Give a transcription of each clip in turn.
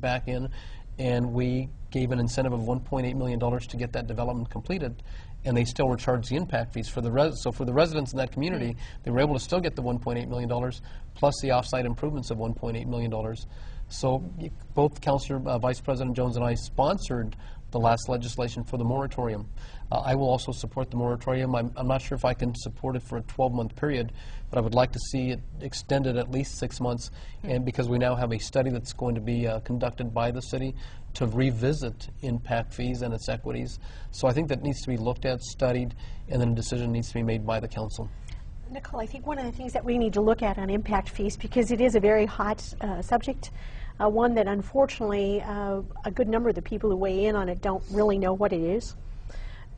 back in, and we gave an incentive of $1.8 million to get that development completed, and they still were charged the impact fees for the so for the residents in that community, they were able to still get the $1.8 million plus the off-site improvements of $1.8 million. So both Councillor Vice President Jones and I sponsored the last legislation for the moratorium. I will also support the moratorium. I'm not sure if I can support it for a 12-month period, but I would like to see it extended at least 6 months, and because we now have a study that's going to be conducted by the city to revisit impact fees and its equities. So I think that needs to be looked at, studied, and then a decision needs to be made by the council. Nicole, I think one of the things that we need to look at on impact fees, because it is a very hot subject, one that unfortunately a good number of the people who weigh in on it don't really know what it is.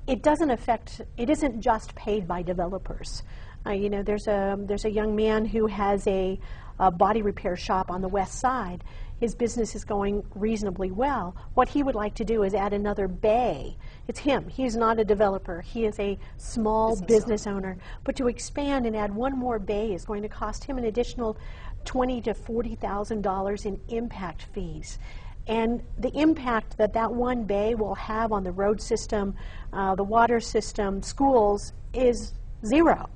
It doesn't affect, it isn't just paid by developers. You know, there's a young man who has a body repair shop on the west side. His business is going reasonably well. What he would like to do is add another bay. It's him. He's not a developer. He is a small business owner. But to expand and add one more bay is going to cost him an additional $20,000 to $40,000 in impact fees. And the impact that that one bay will have on the road system, the water system, schools is zero.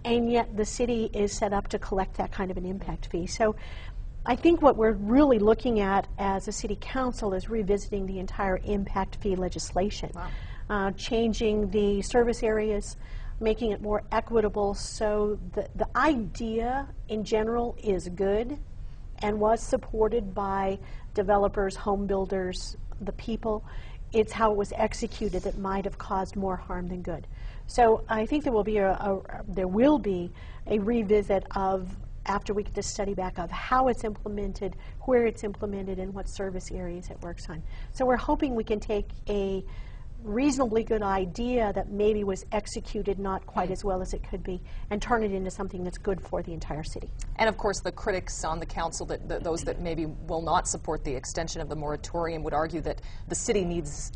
And yet the city is set up to collect that kind of an impact fee. So I think what we're really looking at as a city council is revisiting the entire impact fee legislation. Wow. Changing the service areas, making it more equitable, so the idea in general is good and was supported by developers, home builders, the people. It's how it was executed that might have caused more harm than good. So I think there will be a revisit of, after we get the study back, of how it's implemented, where it's implemented, and what service areas it works on. So we're hoping we can take a reasonably good idea that maybe was executed not quite as well as it could be and turn it into something that's good for the entire city. And of course the critics on the council, those that maybe will not support the extension of the moratorium, would argue that the city needs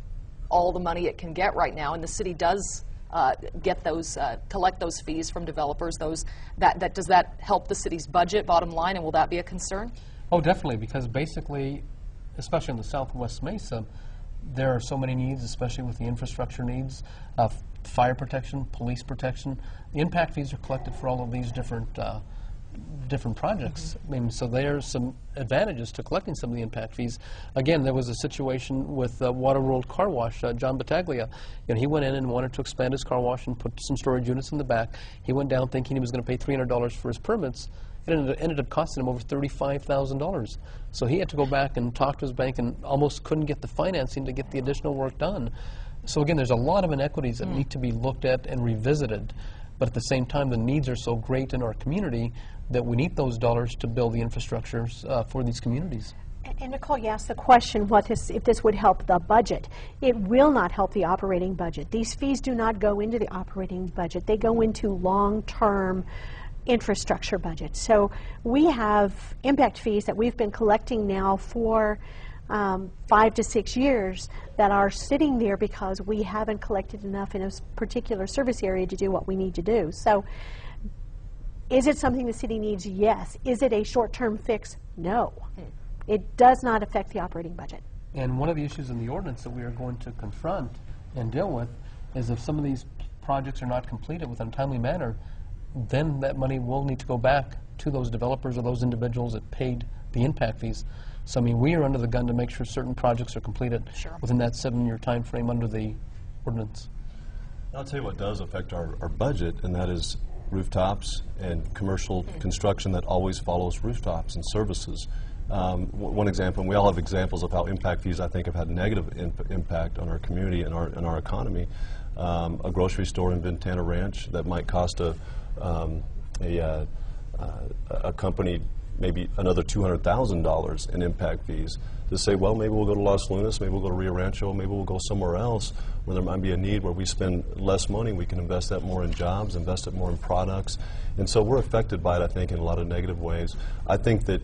all the money it can get right now, and the city does get those, collect those fees from developers. Does that help the city's budget, bottom line, and will that be a concern? Oh, definitely, because basically, especially in the Southwest Mesa, there are so many needs, especially with the infrastructure needs, fire protection, police protection. The impact fees are collected for all of these different projects. I mean, so there's some advantages to collecting some of the impact fees. Again, there was a situation with Waterworld Car Wash, John Battaglia. You know, he went in and wanted to expand his car wash and put some storage units in the back. He went down thinking he was going to pay $300 for his permits. It ended up costing him over $35,000. So he had to go back and talk to his bank and almost couldn't get the financing to get the additional work done. So again, there's a lot of inequities that need to be looked at and revisited. But at the same time, the needs are so great in our community that we need those dollars to build the infrastructures for these communities. And Nicole, you asked the question, if this would help the budget. It will not help the operating budget. These fees do not go into the operating budget. They go into long-term infrastructure budget. So we have impact fees that we've been collecting now for 5 to 6 years that are sitting there because we haven't collected enough in a particular service area to do what we need to do. So is it something the city needs? Yes. Is it a short-term fix? No. It does not affect the operating budget. And one of the issues in the ordinance that we are going to confront and deal with is if some of these projects are not completed within a timely manner, then that money will need to go back to those developers or those individuals that paid the impact fees. So I mean, we are under the gun to make sure certain projects are completed within that 7-year time frame under the ordinance. I'll tell you what does affect our budget, and that is rooftops and commercial construction that always follows rooftops and services. One example, and we all have examples of how impact fees, I think, have had negative impact on our community and our economy. A grocery store in Ventana Ranch that might cost a company maybe another $200,000 in impact fees, to say, well, maybe we'll go to Los Lunas, maybe we'll go to Rio Rancho, maybe we'll go somewhere else where there might be a need where we spend less money, we can invest that more in jobs, invest it more in products. And so we're affected by it, I think, in a lot of negative ways. I think that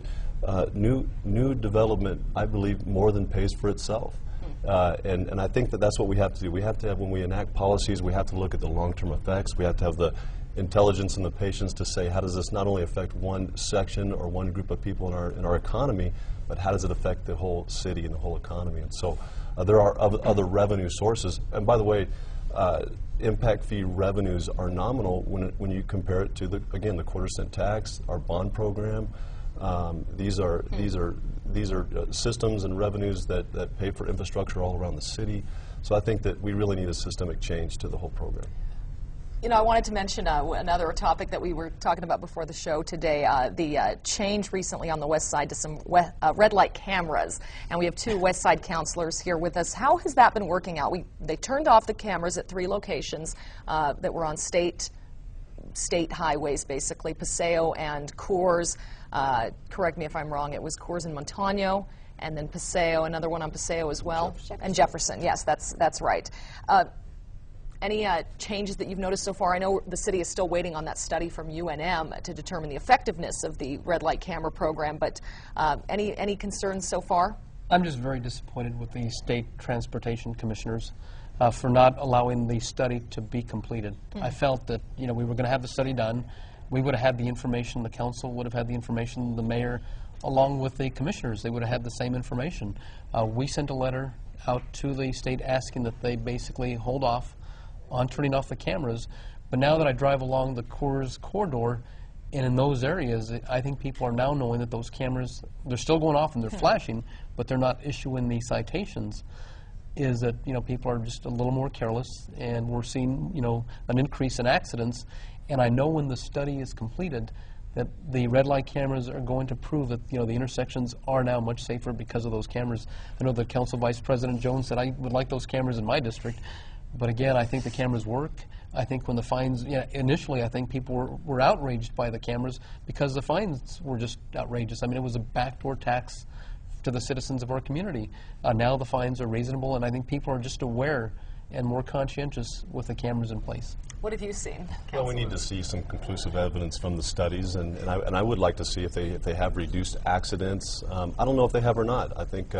new development, I believe, more than pays for itself. And I think that that's what we have to do. We have to have, when we enact policies, we have to look at the long-term effects. We have to have the intelligence in the patients to say, how does this not only affect one section or one group of people in our economy, but how does it affect the whole city and the whole economy? And so there are other revenue sources. And by the way, impact fee revenues are nominal when you compare it to, again, the quarter-cent tax, our bond program. These are systems and revenues that pay for infrastructure all around the city. So I think that we really need a systemic change to the whole program. You know, I wanted to mention another topic that we were talking about before the show today, the change recently on the west side to some red light cameras. And we have two west side counselors here with us. How has that been working out? They turned off the cameras at 3 locations that were on state highways, basically, Paseo and Coors. Correct me if I'm wrong, it was Coors and Montano, and then Paseo, another one on Paseo as well. Jefferson. And Jefferson, yes, that's right. Any changes that you've noticed so far? I know the city is still waiting on that study from UNM to determine the effectiveness of the red light camera program, but any concerns so far? I'm just very disappointed with the state transportation commissioners for not allowing the study to be completed. I felt that, you know, we were going to have the study done. We would have had the information, the council would have had the information, the mayor, along with the commissioners. They would have had the same information. We sent a letter out to the state asking that they basically hold off on turning off the cameras. But now that I drive along the Coors corridor and in those areas, I think people are now knowing that those cameras, they're still going off and they're flashing, but they're not issuing the citations, is that, you know, people are just a little more careless, and we're seeing, you know, an increase in accidents. And I know when the study is completed that the red light cameras are going to prove that, you know, the intersections are now much safer because of those cameras. I know that Council Vice President Jones said, I would like those cameras in my district. But again, I think the cameras work. I think when the fines, initially I think people were outraged by the cameras because the fines were just outrageous. I mean, it was a backdoor tax to the citizens of our community. Now the fines are reasonable, and I think people are just aware and more conscientious with the cameras in place. What have you seen, Councilor? Well, we need to see some conclusive evidence from the studies, and I would like to see if they have reduced accidents. I don't know if they have or not. I think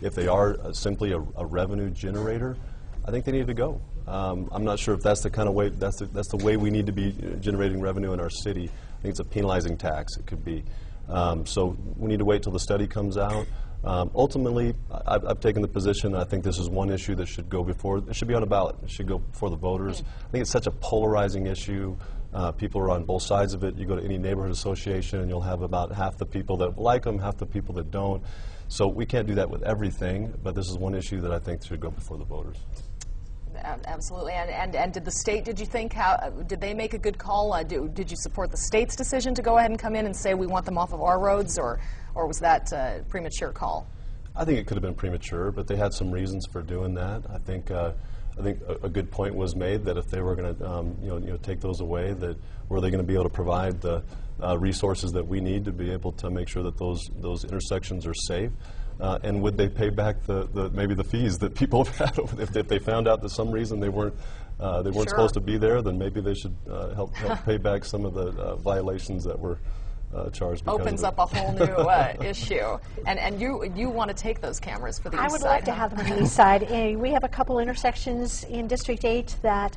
if they are simply a revenue generator, I think they need to go. I'm not sure if that's the kind of way, that's the way we need to be generating revenue in our city. I think it's a penalizing tax, it could be. So we need to wait till the study comes out. Ultimately, I've taken the position, I think this is one issue that should go before, it should be on a ballot, it should go before the voters. I think it's such a polarizing issue. People are on both sides of it. You go to any neighborhood association and you'll have about half the people that like them, half the people that don't. So we can't do that with everything, but this is one issue that I think should go before the voters. Absolutely. And did the state, did you think, did they make a good call? Did you support the state's decision to go ahead and come in and say we want them off of our roads, or was that a premature call? I think it could have been premature, but they had some reasons for doing that. I think a good point was made that if they were going to take those away, that were they going to be able to provide the resources that we need to be able to make sure that those intersections are safe. And would they pay back maybe the fees that people have had? If they found out that some reason they weren't Sure. supposed to be there, then maybe they should help pay back some of the violations that were charged. Because Opens of it. up a whole new issue. And you want to take those cameras for the I east would side? like to have them on the east side. We have a couple intersections in District 8 that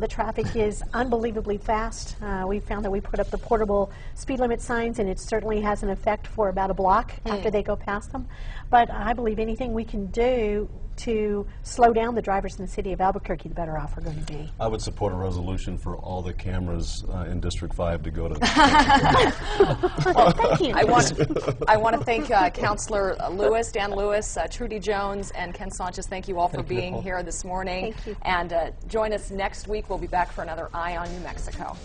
the traffic is unbelievably fast. We found that we put up the portable speed limit signs, and it certainly has an effect for about a block after they go past them. But I believe anything we can do to slow down the drivers in the city of Albuquerque, the better off we're going to be. I would support a resolution for all the cameras in District 5 to go to. Well, thank you. I want to thank Councilor Lewis, Dan Lewis, Trudy Jones, and Ken Sanchez. Thank you all for being here this morning. Thank you. And join us next week. We'll be back for another Eye on New Mexico.